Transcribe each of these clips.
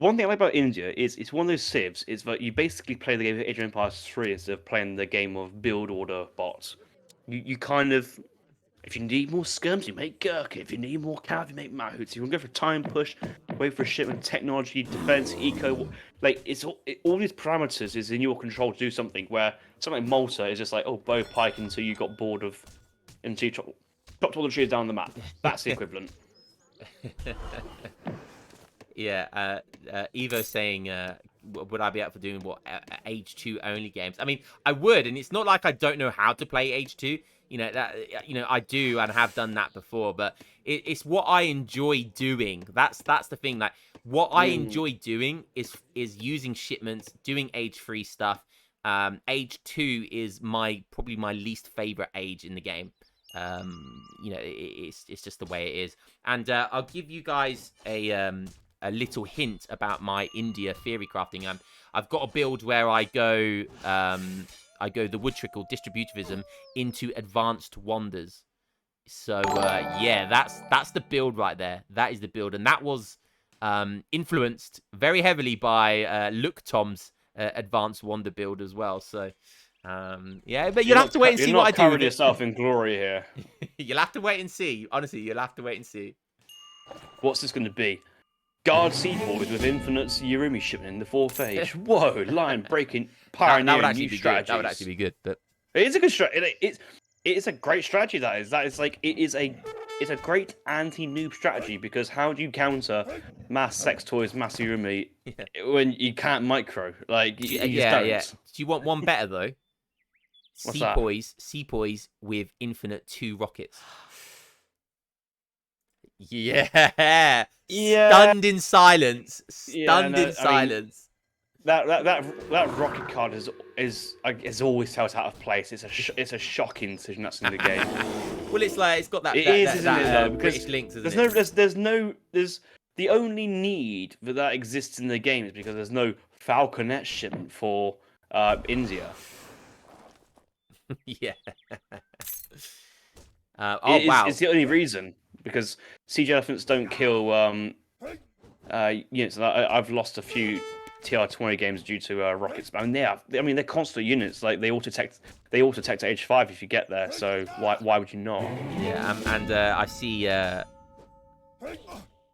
one thing I like about India is it's one of those civs. Is that you basically play the game of Age of Empires 3 instead of playing the game of build order bots. You kind of, if you need more skirms, you make Gurkha. If you need more cav, you make Mahouts. You can go for time push, wait for shipment, technology, defense, eco. Like all these parameters is in your control to do something. Where something like Malta is just like, oh, bow pike until you got bored of, until you chopped all the trees down the map. That's the equivalent. Yeah, Evo saying, would I be up for doing what Age 2 only games? I mean, I would, and it's not like I don't know how to play Age 2. You know that I do and have done that before, but it's what I enjoy doing. That's the thing. Like what I enjoy doing is using shipments, doing Age 3 stuff. Age 2 is probably my least favorite age in the game. It's just the way it is. And I'll give you guys a little hint about my India theory crafting. I've got a build where I go the wood trickle distributivism into advanced wonders. So yeah, that's the build right there. That is the build, and that was influenced very heavily by Look Tom's advanced wonder build as well. So yeah, but you'll have to wait and see what I do. You're not covering yourself in glory here. You'll have to wait and see. Honestly, you'll have to wait and see. What's this going to be? Guard Seaboys with infinite Yurumi shipment in the 4th age. Whoa, line breaking, pioneering that would actually new be strategies. Good. That would actually be good. But it is a good strategy. It is a great strategy. It's a great anti-noob strategy because how do you counter mass sex toys, mass Yurumi when you can't micro? Like you just don't. Yeah. Do you want one better though? Seapoys with infinite 2 rockets. Yeah. Stunned in silence. Stunned in silence. That rocket card is always felt out of place. It's a shocking decision that's in the game. Well, it's like it's got that British links. There's the only need that exists in the game is because there's no Falconet shipment for India. Yeah. Wow. It's the only reason because siege elephants don't kill units. I've lost a few TR20 games due to rockets. I mean, they're constant units. Like they auto detect at age 5 if you get there. So why would you not? Yeah, and I see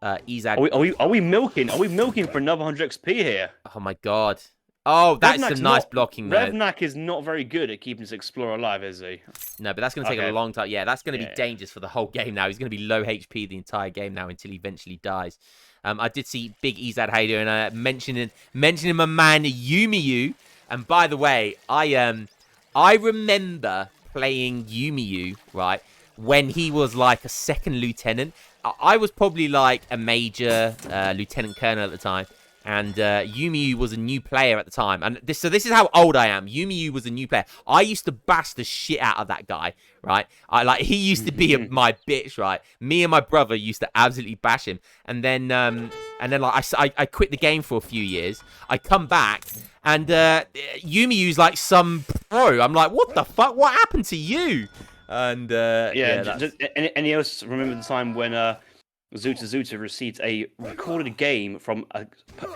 Izad. Are we milking? Are we milking for another 100 XP here? Oh my god. Oh, that's some nice blocking though. Revnak is not very good at keeping his explorer alive, is he? No, but that's going to take a long time. Yeah, that's going to be dangerous for the whole game now. He's going to be low HP the entire game now until he eventually dies. I did see Big Izad, how you doing? Mentioning my man Yumiyu. And by the way, I remember playing Yumiyu, right, when he was like a second lieutenant. I was probably like a major lieutenant colonel at the time. And Yumiyu was a new player at the time. And this is how old I am. Yumiyu was a new player. I used to bash the shit out of that guy, right? He used to be my bitch, right? Me and my brother used to absolutely bash him. And then I quit the game for a few years. I come back and Yumiyu's like some pro. I'm like, what the fuck? What happened to you? And any else remember the time when Zuta received a recorded game from a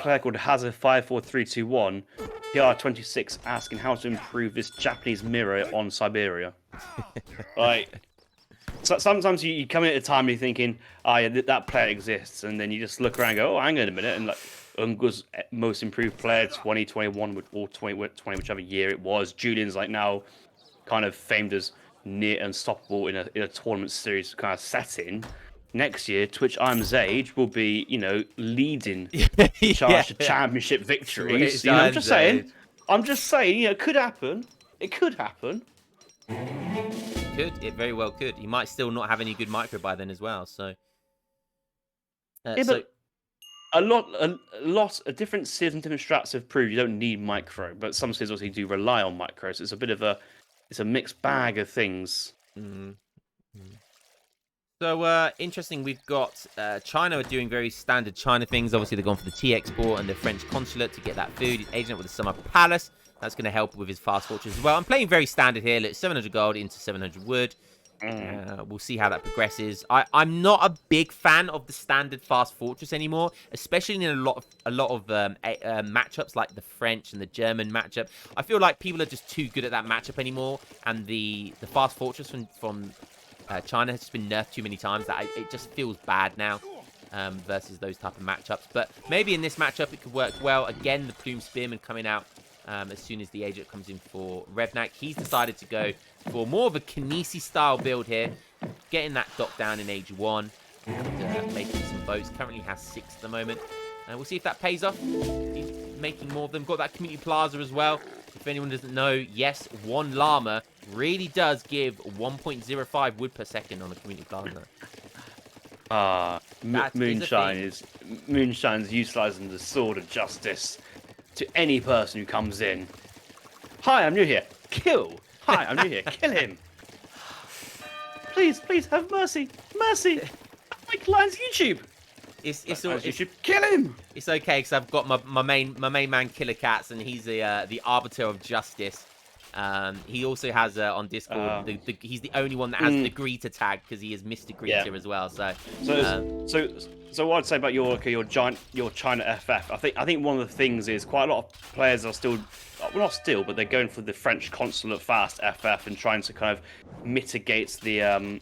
player called Hazard54321, PR26, asking how to improve this Japanese mirror on Siberia. So sometimes you come in at a time and you're thinking, that player exists, and then you just look around and go, oh, hang on a minute, and like Unga's most improved player 2021 or 2020, whichever year it was. Julian's like now kind of famed as near unstoppable in a tournament series kind of setting. Next year, Twitch I'm Zage will be, leading the charge to championship victories. I'm just saying, it could happen. It could happen. It very well could. He might still not have any good micro by then as well. So, but a lot of different civs and different strats have proved you don't need micro, but some civs obviously do rely on micro. So it's a bit of a mixed bag of things. Mm-hmm. So, interesting, we've got China are doing very standard China things. Obviously, they're going for the tea export and the French consulate to get that food. Agent with the Summer Palace. That's going to help with his fast fortress as well. I'm playing very standard here. Look, 700 gold into 700 wood. We'll see how that progresses. I'm not a big fan of the standard fast fortress anymore, especially in a lot of matchups like the French and the German matchup. I feel like people are just too good at that matchup anymore, and the fast fortress from China has just been nerfed too many times that it just feels bad now versus those type of matchups. But maybe in this matchup it could work well. Again, the Plume Spearman coming out as soon as the agent comes in for Revnak. He's decided to go for more of a Kinesi style build here, getting that dot down in age 1 and making some boats. Currently has 6 at the moment. And we'll see if that pays off. He's making more of them. Got that community plaza as well. If anyone doesn't know, yes, 1 llama really does give 1.05 wood per second on a community plaza. Moonshine's utilizing the sword of justice to any person who comes in. Hi, I'm new here. Kill. Hi, I'm new here. Kill him. Please, have mercy. Mercy. My client's YouTube. It's YouTube. Kill him. It's okay because I've got my main man Killer Cats, and he's the arbiter of justice. He also has on Discord. He's the only one that has the Greeter tag because he is Mr. Greeter as well. So what I'd say about your China FF, I think one of the things is quite a lot of players are still, well, not still, but they're going for the French consulate fast FF and trying to kind of mitigate the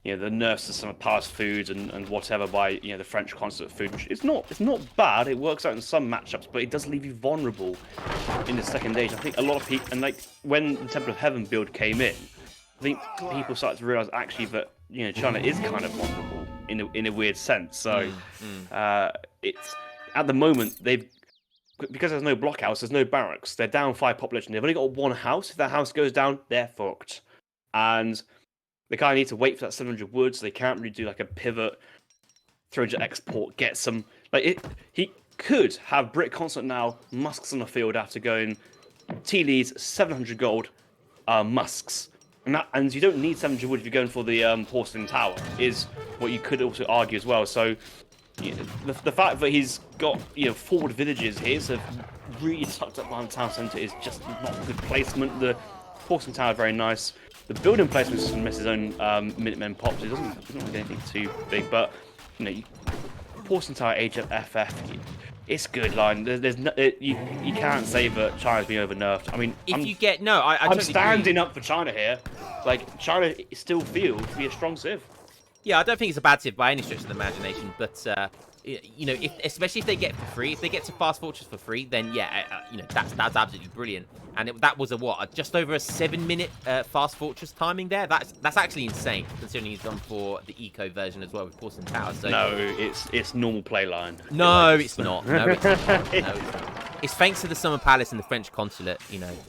the nerfs to some fast foods and whatever by the French consulate food, which it's not bad. It works out in some matchups, but it does leave you vulnerable in the second age. I think a lot of people, and like when the Temple of Heaven build came in, I think people started to realize actually that China is kind of vulnerable in a weird sense. So it's at the moment because there's no blockhouse, there's no barracks. They're down 5 population. They've only got 1 house. If that house goes down, they're fucked. And they kind of need to wait for that 700 wood, so they can't really do like a pivot, 300 export, get some. He could have Brit Constant now, Musks on the field after going T leads 700 gold, Musks. And you don't need 700 wood if you're going for the Porcelain Tower, is what you could also argue as well. So the fact that he's got forward villages here, so really tucked up behind the town centre, is just not good placement. The Porcelain Tower very nice. The building placement is going to miss his own Minutemen pops. It doesn't make anything too big, but Porcelain Tower HFF, it's good line. You can't say that China's been over nerfed. I mean, I'm standing up for China here. Like China still feels to be a strong civ. Yeah, I don't think it's a bad civ by any stretch of the imagination, but especially if they get for free, if they get to Fast Fortress for free, then that's absolutely brilliant. And that was just over a 7-minute Fast Fortress timing there. That's actually insane, considering he's gone for the eco version as well with Porcelain Tower. So no, it's normal play line. No, it's not. No, it's not. No, it's thanks to the Summer Palace and the French consulate.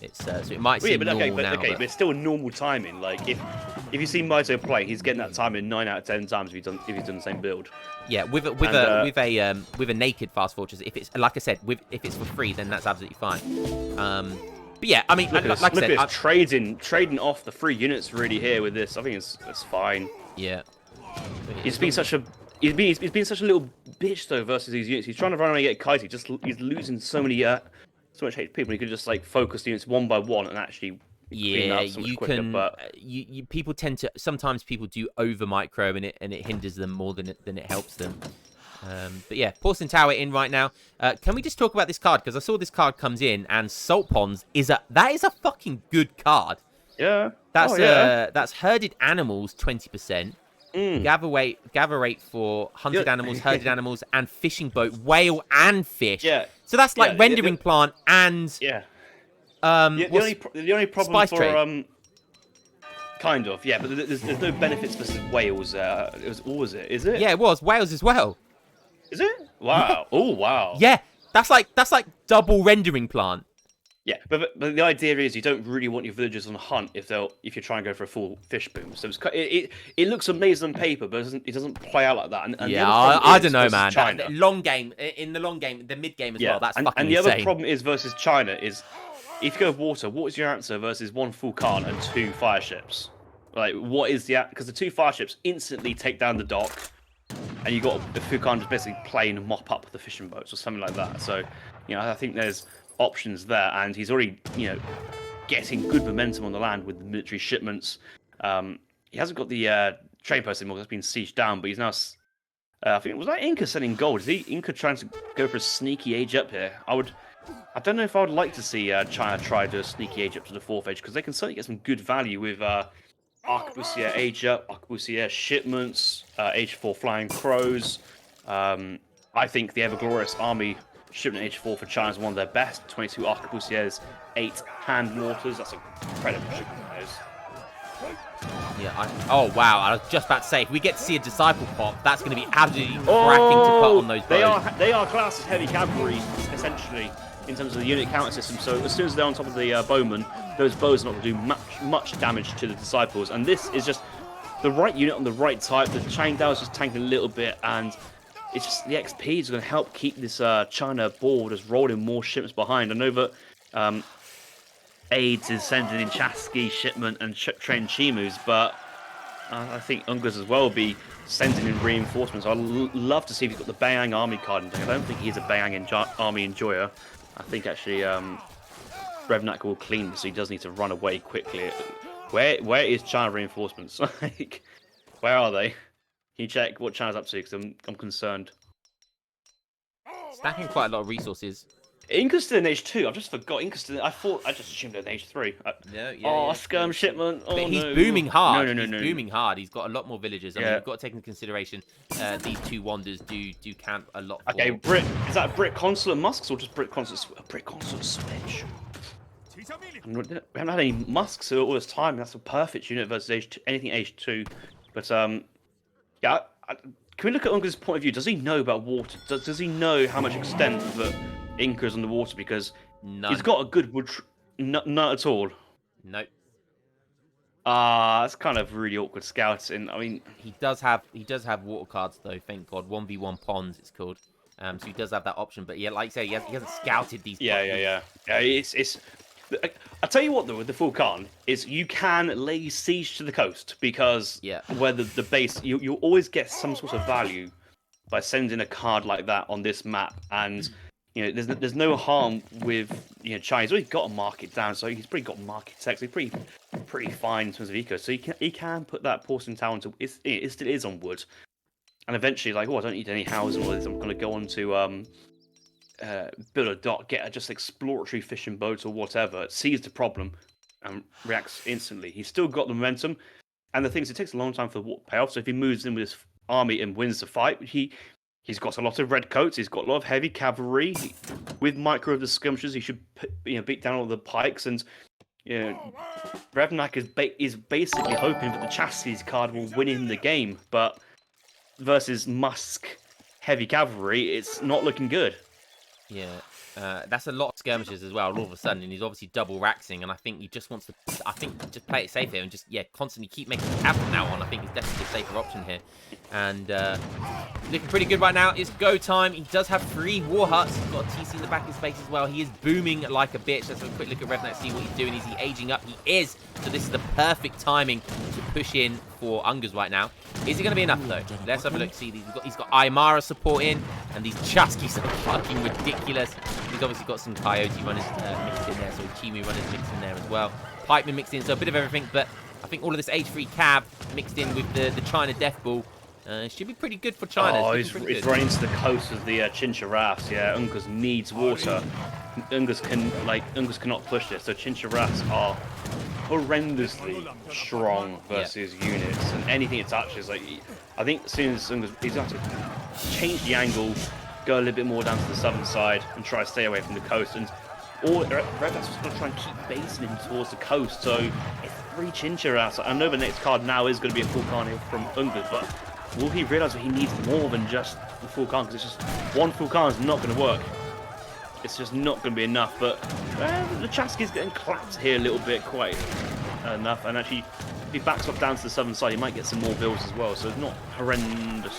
It's so it might seem normal now. But it's still a normal timing. Like if you see Maito play, he's getting that timing 9 out of 10 times if he's done the same build. Yeah, with a naked Fast Fortress, if it's like I said, if it's for free, then that's absolutely fine. But yeah, I mean, like I said, trading off the free units really here with this. I think it's fine. Yeah, he's been such a little bitch though versus these units. He's trying to run around and get kitey. He's losing so much HP. He could just like focus the units one by one and actually. Yeah, you can. But people tend to sometimes people do over micro and it hinders them more than it helps them. But yeah, Porcelain Tower in right now. Can we just talk about this card? Because I saw this card comes in, and Salt Ponds is a fucking good card. Yeah. That's herded animals 20%. Gather rate for hunted animals, herded animals, and fishing boat, whale and fish. Yeah. So that's like rendering plant and the only problem spice for trade. Kind of, yeah, but there's no benefits versus whales. What was it? Is it? Yeah, it was whales as well. Is it? Wow. Oh, wow. Yeah, that's like double rendering plant. Yeah, but the idea is you don't really want your villagers on a hunt if you're trying to go for a full fish boom. So it looks amazing on paper, but it doesn't play out like that. And I don't know, man. The long game, the mid game as well. That's fucking insane. And the other problem is versus China is if you go with water, what is your answer versus 1 full Khan and 2 fire ships? Like, what is the... Because the 2 fire ships instantly take down the dock, and you got the Fukan just basically plain mop up the fishing boats or something like that. So, I think there's options there, and he's already, getting good momentum on the land with the military shipments. he hasn't got the trade post anymore. That's been sieged down, but he's now. I think was that Inca sending gold. Is he Inca trying to go for a sneaky age up here? I don't know if I would like to see China try to sneaky age up to the 4th age because they can certainly get some good value with Arquebusier age up, Arquebusier shipments, age 4 flying crows. I think the Ever Glorious Army shipment age 4 for China is one of their best. 22 Arquebusiers, 8 hand mortars. That's an incredible shipment. Yeah. Oh wow! I was just about to say, if we get to see a disciple pop, that's going to be absolutely cracking to put on those bows. They are classed as heavy cavalry essentially in terms of the unit counter system. So as soon as they're on top of the bowmen, those bows are not going to do much damage to the disciples. And this is just the right unit on the right type. The chain down is just tanking a little bit, and it's just the XP is going to help keep this China board as rolling more shipments behind. I know that. AIDS is sending in Chasqui shipment and train Chimus, but I think Ungas as well will be sending in reinforcements. I'd love to see if he's got the Bayang army card in there. I don't think he's a Bayang army enjoyer. I think actually Revnak will clean, so he does need to run away quickly. Where is China reinforcements? Like, where are they? Can you check what China's up to? Because I'm concerned. Stacking quite a lot of resources. Inca's still in age 2. I've just forgot. I just assumed they're in age 3. Skirm shipment. Oh, but he's booming hard. No. He's booming hard. He's got a lot more villagers. I mean, you've got to take into consideration these 2 wonders do camp a lot. Okay, Brit. Is that a Brit consulate musks or just Brit consulate? A Brit consulate switch. We haven't had any musks all this time. That's a perfect unit versus anything age 2. But yeah. Can we look at Unga's point of view? Does he know about water? Does he know how much extent that Inca's on the water? Because he's got a good wood. None at all. Nope. That's kind of really awkward scouting. I mean, he does have water cards though. Thank God, 1v1 ponds it's called. So he does have that option. But yeah, like you say, he hasn't scouted these. Yeah. It's. I tell you what though, with the full Khan is you can lay siege to the coast because where the base you always get some sort of value by sending a card like that on this map, and there's no harm with China. He's already got to mark it down, so he's pretty got market text. He's pretty fine in terms of eco, so he can put that porcelain tower into it still is on wood, and eventually like I don't need any housing or this. I'm going to go on to build a dock, get a just exploratory fishing boat or whatever, sees the problem and reacts instantly. He's still got the momentum, and the thing is, it takes a long time for the war to pay off. So if he moves in with his army and wins the fight, he's got a lot of red coats. He's got a lot of heavy cavalry. With micro of the skirmishers, he should beat down all the pikes. And Revnak is basically hoping that the chassis card will win him the game, but versus Musk heavy cavalry, it's not looking good. Yeah, that's a lot of skirmishes as well. All of a sudden, and he's obviously double raxing, and I think he just wants to. I think just play it safe here and just constantly keep making cap from now on. I think it's definitely a safer option here, and looking pretty good right now. It's go time. He does have 3 war huts. He's got a TC in the back of his face as well. He is booming like a bitch. Let's have a quick look at Revnak, see what he's doing. Is he aging up? He is. So this is the perfect timing to push in for Ungas right now. Is it going to be enough though? Let's have a look. See, he's got Aymara support in, and these Chasquis are fucking ridiculous. He's obviously got some Coyote runners mixed in there, so Chimu runners mixed in there as well. Pikemen mixed in, so a bit of everything. But I think all of this age-free cav mixed in with the China Death Ball should be pretty good for China. Oh, he's running to the coast of the Chincharas. Yeah, Ungas needs water. Ungas cannot push this, so Chincharas are horrendously strong versus units, and anything it touches, I think as soon as he's going to have to change the angle, go a little bit more down to the southern side, and try to stay away from the coast. And Revnak's just going to try and keep basing him towards the coast. So it's 3 Chincharas. I know the next card now is going to be a full Khan from Ungas, but will he realise that he needs more than just the full Khan? Because it's just one full Khan is not going to work. It's just not going to be enough. But the Chasqui's getting clapped here a little bit, quite enough. And actually, if he backs off down to the southern side, he might get some more bills as well. So it's not horrendous.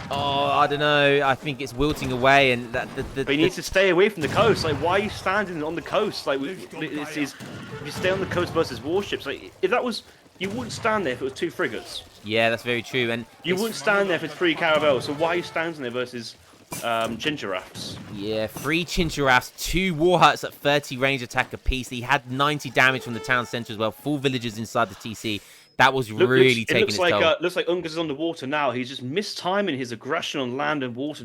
Oh, I don't know. I think it's wilting away, and but he needs to stay away from the coast. Like, why are you standing on the coast? Like, if you stay on the coast versus warships, like, if that was, you wouldn't stand there if it was 2 frigates. Yeah, that's very true. And you wouldn't stand there if it's 3 caravels. So why are you standing there versus Chincharaffs? Yeah, 3 Chincharaffs, 2 war huts at 30 range attack apiece. He had 90 damage from the town centre as well. 4 villagers inside the TC. That was really taking its toll. Looks like Uncas is underwater now. He's just mistiming his aggression on land and water.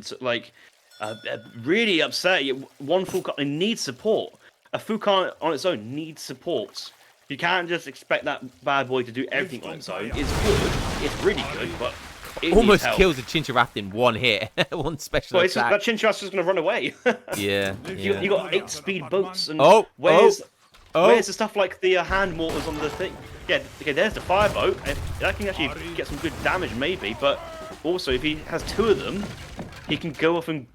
Really upset. One Fukan needs support. A Fukan on its own needs support. You can't just expect that bad boy to do everything on its own. It's good. It's really good, but it almost needs help. kills a Chincharath in one hit, one special attack. That Chincharath's just going to run away. Yeah. You got 8 speed boats, and where's the stuff like the hand mortars on the thing? Yeah, okay, there's the fireboat. That can actually get some good damage, maybe. But also, if he has 2 of them, he can go off and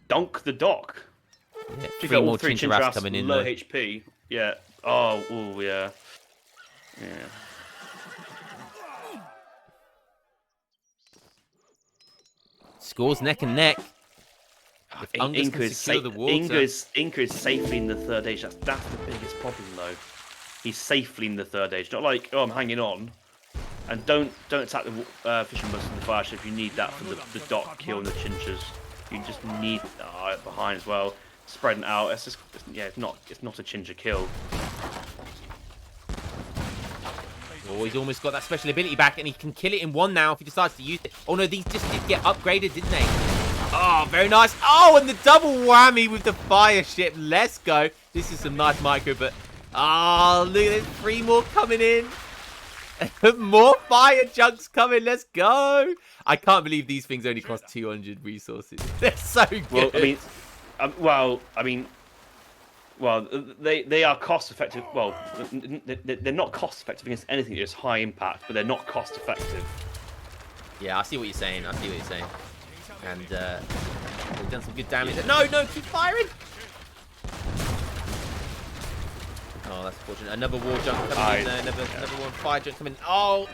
dunk the dock. Yeah, 3 more Chincharaths coming in. Low HP. Yeah. Oh, ooh, yeah. Yeah. Scores neck and neck. If Inca is safely in the third age. That's the biggest problem, though. He's safely in the third age. Not like, oh, I'm hanging on. And don't attack the fishing boats and the fire ship. You need that for the dock kill and the chinchas. You just need behind as well. Spreading out. It's just it's not a chincha kill. Oh, he's almost got that special ability back, and he can kill it in one now if he decides to use it. Oh no, these just did get upgraded, didn't they? Oh, very nice. Oh, and the double whammy with the fire ship. Let's go. This is some nice micro, but oh, look at it. 3 more coming in. More fire junks coming. Let's go. I can't believe these things only cost 200 resources. They're so good. Well, they are cost effective. Well, they're not cost effective against anything. It's high impact, but they're not cost effective. Yeah, I see what you're saying. And we've done some good damage. No, keep firing. Oh, that's fortunate. Another war jump coming in there. Another one fire jump coming in. Oh,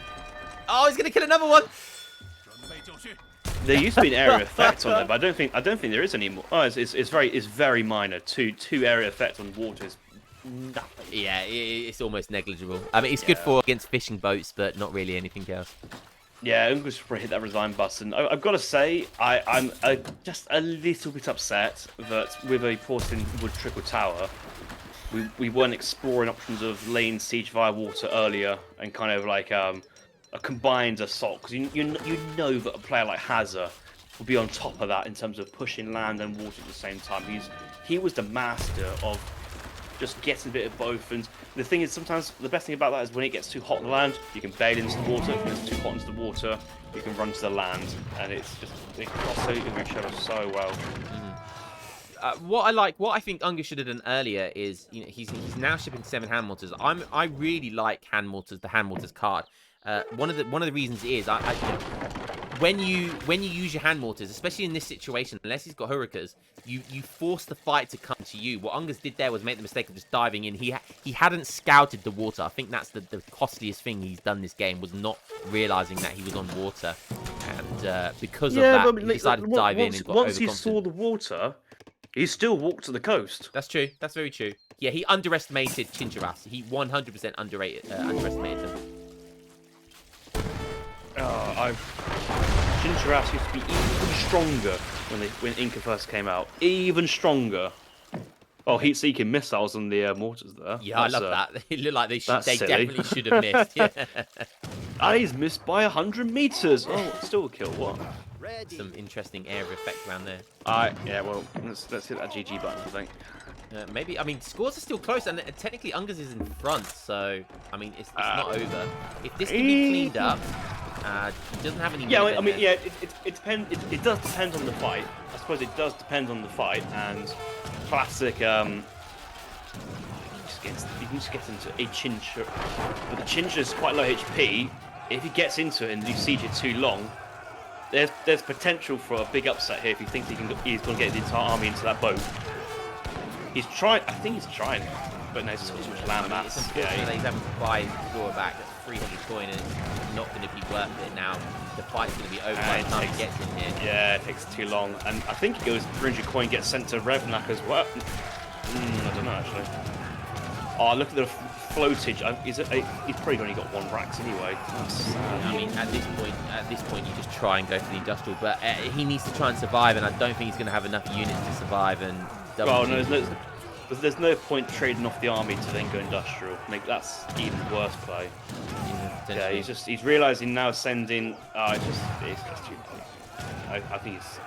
he's gonna kill another one. There used to be an area effect on it, but I don't think there is anymore. Oh, it's very minor. Two area effect on water is nothing. Yeah, it's almost negligible. I mean, it's good for against fishing boats, but not really anything else. Yeah, I'm going to hit that resign button. I've got to say, I'm just a little bit upset that with a Porcelain Wood Triple Tower, we weren't exploring options of laying siege via water earlier and kind of like a combined assault, because you know that a player like Hazza will be on top of that in terms of pushing land and water at the same time. He was the master of just getting a bit of both, and the thing is, sometimes the best thing about that is when it gets too hot on the land, you can bail into the water. If it's too hot into the water, you can run to the land, and it crosses over each other so well. What I think Unga should have done earlier is, he's now shipping 7 hand mortars. I really like hand mortars, the hand mortars card. One of the reasons is when you use your hand mortars, especially in this situation, unless he's got hurricanes, you force the fight to come to you. What Ungas did there was make the mistake of just diving in. He hadn't scouted the water. I think that's the costliest thing he's done this game, was not realizing that he was on water, and because of that, he decided to dive in and got once he saw the water, he still walked to the coast. That's true. That's very true. Yeah, he underestimated Chincharaths. He 100% underestimated them. Chincharaths used to be even stronger when Inca first came out. Even stronger. Oh, heat-seeking missiles on the mortars there. Yeah, I love that. They look like they definitely should have missed. Yeah. And he's missed by 100 meters. Oh, still a kill. What? Some interesting area effect around there. Yeah. Well, let's hit that GG button, I think. Maybe. I mean, scores are still close, and technically Ungas is in front, so I mean, it's not over. If this can be cleaned up, he doesn't have any. Yeah, I mean, yeah, it depends. It does depend on the fight. I suppose it does depend on the fight, and classic. You can just get into a Chincha, but the Chincha is quite low HP. If he gets into it and you siege it too long, there's potential for a big upset here if he thinks he's going to get the entire army into that boat. He's trying. I think he's trying, but no, he's got too much land mass. It's unfortunate that he's having to buy Dora back. That's 300 coin, and it's not going to be worth it now. The fight's going to be over by the time he gets in here. Yeah, it takes too long, and I think it goes 300 coin gets sent to Revnak as well. I don't know actually. Oh, look at the floatage. He's probably only got 1 Rax anyway. I mean, at this point, you just try and go for the industrial, but he needs to try and survive, and I don't think he's going to have enough units to survive. And there's no point trading off the army to then go industrial. Like that's even worse play. Yeah, he's realizing now sending. It's just too late. I think it's.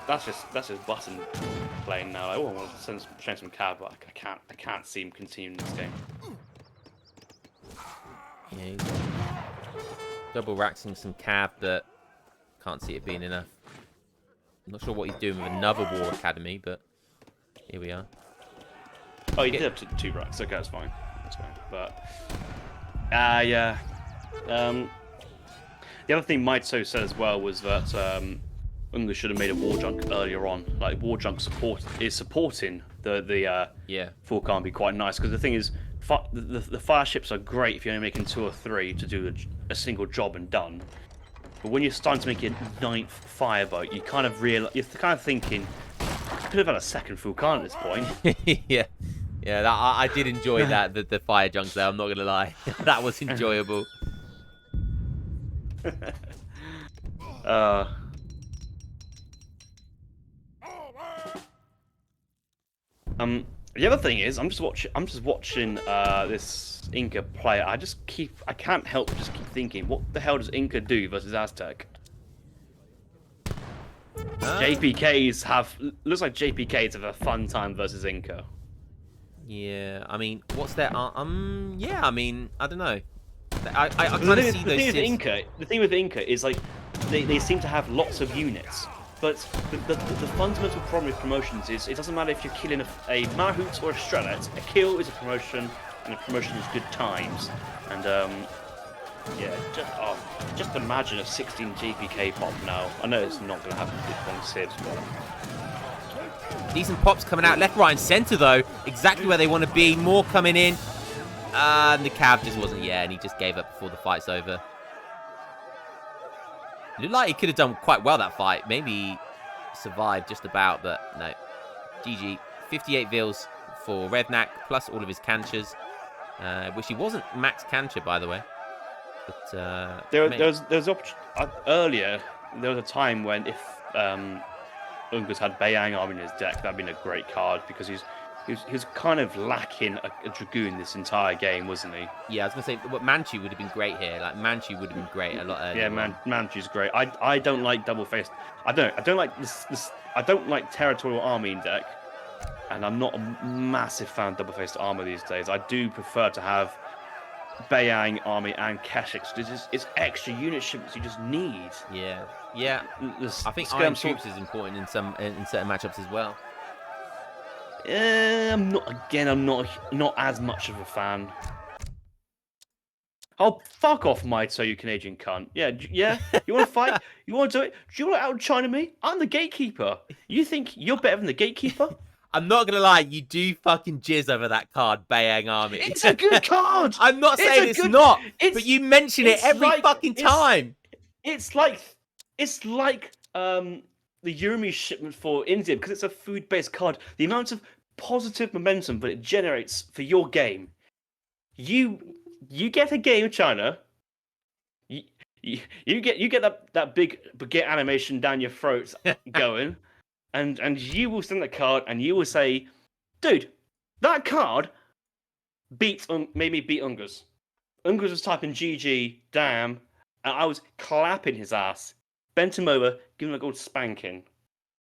That's just button playing now. I want to send some cav, but I can't see him continuing this game. Yeah, he's double raxing some cav, but can't see it being enough. I'm not sure what he's doing with another War Academy, but here we are. Oh, he did up to 2 racks. Okay, that's fine. That's fine. But yeah. The other thing Maito said as well was that Unga should have made a war junk earlier on. Like war junk is supporting the full can't be quite nice because the thing is the fire ships are great if you're only making 2 or 3 to do a single job and done. But when you're starting to make your 9th fireboat, you kind of you're kind of thinking I could have had a second full can at this point. Yeah. I did enjoy that the fire junks there. I'm not gonna lie, that was enjoyable. The other thing is, I'm just watching this Inca play. I can't help but just keep thinking, what the hell does Inca do versus Aztec? Looks like JPKs have a fun time versus Inca. Yeah, I mean, what's their yeah, I mean, I don't know. I kind of see those. The thing with Inca is like they seem to have lots of units. But the fundamental problem with promotions is it doesn't matter if you're killing a Mahout or a Strelet. A kill is a promotion, and a promotion is good times. And yeah, just imagine a 16 GPK pop now. I know it's not going to happen with long sibs, but decent pops coming out left, right, and centre though. Exactly where they want to be. More coming in. And the cav just wasn't. Yeah, and he just gave up before the fight's over. It looked like he could have done quite well that fight. Maybe survived just about, but no. GG. 58 vils for Revnak, plus all of his canchers. Which he wasn't max cancher, by the way. But earlier, there was a time when if Ungus had Bayang army in his deck, that'd been a great card because he was kind of lacking a Dragoon this entire game, wasn't he? Yeah, I was going to say, Manchu would have been great here. Like, Manchu would have been great a lot earlier. Yeah, Manchu's great. I don't like double-faced. I don't like this. I don't like territorial army in deck, and I'm not a massive fan of double-faced armor these days. I do prefer to have Bayang army and Keshik. It's extra unit shipments you just need. Yeah. I think Iron Troops is important in certain matchups as well. I'm not as much of a fan. Oh, fuck off, Maito, you Canadian cunt. Yeah. You want to fight? You want to do it? Do you want to out-China me? I'm the gatekeeper. You think you're better than the gatekeeper? I'm not gonna lie, you do fucking jizz over that card, Bayang Army. It's a good card. I'm not saying it's not, but you mention it every fucking time. It's like the Yumi shipment for India because it's a food-based card. The amount of positive momentum that it generates for your game. You get a game of China. You get that big baguette animation down your throat going, and you will send the card and you will say, "Dude, that card made me beat Ungus." Ungus was typing GG, damn, and I was clapping his ass, bent him over, giving him a good spanking.